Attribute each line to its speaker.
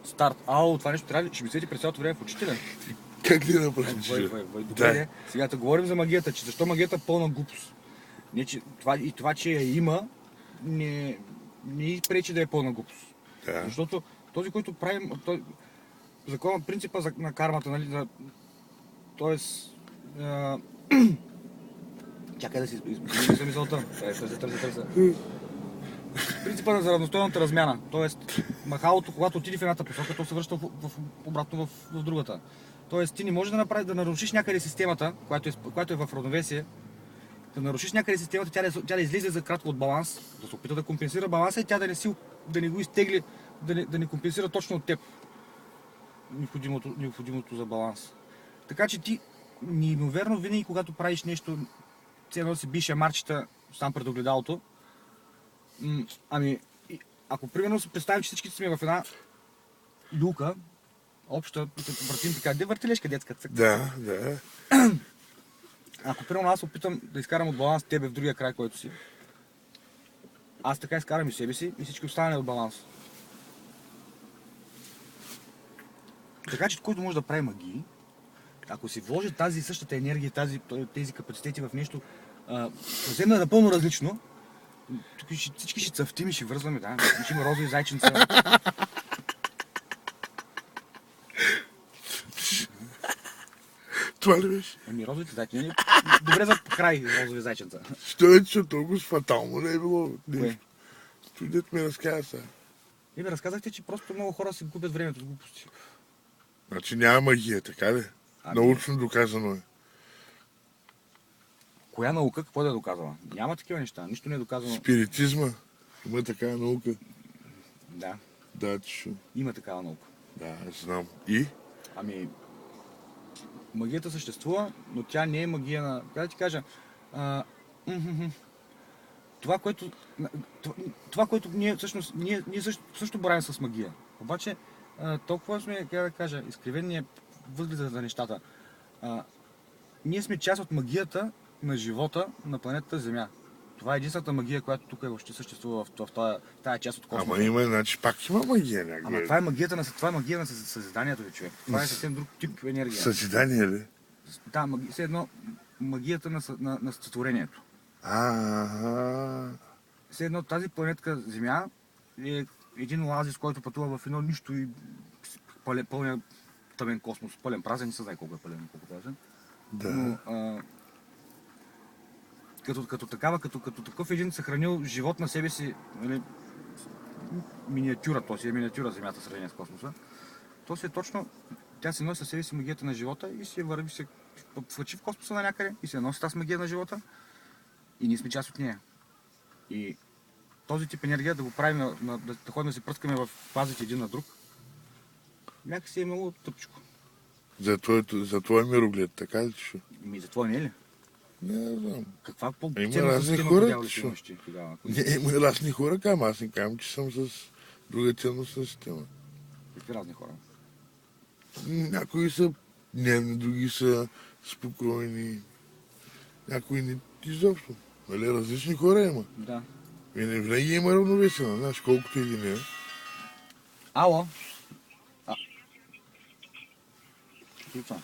Speaker 1: Старт. Това нещо трябва ли? Ще ми седи през цялото време в очите ли?
Speaker 2: Как ли направиш?
Speaker 1: Добре, сега да говорим за магията, че защо магията е пълна глупост. Не, че това, че я има, не пречи да е пълна глупост.
Speaker 2: Да.
Speaker 1: Защото този, който прави... Закон, принципа на кармата, нали, тоест... Чакай да си измисля мисълта. Търся. Принципа на равностойната размяна. Тоест, махалото, когато отиде в едната посока, то се връща обратно в другата. Тоест, ти не можеш да нарушиш някъде системата, която е в равновесие, да нарушиш някъде системата, тя да излезе за кратко от баланс, да се опита да компенсира баланса и тя да не го изтегли, да не компенсира точно от теб необходимото за баланс. Така че ти неимоверно винаги, когато правиш нещо, все едно си биеш марчета сам пред огледалото, ако примерно се представим, че всички сме в една люлка, обща, въртим така, въртележка детска цък.
Speaker 2: Да.
Speaker 1: Ако примерно аз опитам да изкарам от баланс тебе в другия край, който си, аз така изкарам и себе си и всички останали от баланс. Така че който може да прави магии, ако си вложи тази същата енергия, тези капацитети в нещо, съвсем е напълно различно, тук всички ще цъфтим и ще вързваме, да, ще има розови зайченца.
Speaker 2: Това ли беше?
Speaker 1: Розовите зайченца. Добре за край розови зайченца.
Speaker 2: Що е, че толкова фатално не е било нещо? Студент ми разказа сега.
Speaker 1: Ми разказахте, че просто много хора си губят времето с глупости.
Speaker 2: Значи няма магия, така ли? Научно доказано е.
Speaker 1: Коя наука какво да е доказала? Няма такива неща, нищо не е доказано.
Speaker 2: Спиритизма. Има такава наука.
Speaker 1: Да.
Speaker 2: Да, че.
Speaker 1: Има такава наука.
Speaker 2: Да, знам. И?
Speaker 1: Магията съществува, но тя не е магия на... Как да ти кажа? Това, което ние всъщност... Ние също боравим с магия. Обаче, толкова сме, как да кажа, изкривения възглед за нещата. Ние сме част от магията на живота на планетата Земя. Това е единствената магия, която тук въобще съществува в тази част от космоса.
Speaker 2: Значи пак има магия някаква.
Speaker 1: Това е магия на съзиданието ви, човек. Това е съвсем друг тип енергия.
Speaker 2: Съзидание ли?
Speaker 1: Да, все едно магията на сътворението. Все едно тази планетка Земя е един оазис, който пътува в едно нищо и пълен тъмен космос, пълен празен, не се знае колко е пълен, колко празен.
Speaker 2: Да.
Speaker 1: Но, като такъв един съхранил живот на себе си, нали, миниатюра, то си е миниатюра Земята в сравнение с космоса, то си е точно, тя се носи със себе си магията на живота и се върви, се флъчи в космоса на някъде и се носи тази магия на живота и ние сме част от нея. И този тип енергия да го правим, да ходим да се пръскаме в фазите един на друг, някакси е много тъпчко.
Speaker 2: За твой мироглед, така ли ще?
Speaker 1: За твой не е ли?
Speaker 2: Не знам.
Speaker 1: Каква
Speaker 2: Има разни хора,
Speaker 1: тогава?
Speaker 2: Има разни хора, аз не казвам, че съм с друга ценностна система.
Speaker 1: Какви разни хора?
Speaker 2: Някои са нервни, други са спокойни, някои не изобщо. Нали, различни хора има.
Speaker 1: Да.
Speaker 2: И не винаги има равновесие, знаеш, колкото и да не е.
Speaker 1: Ало? Включвам.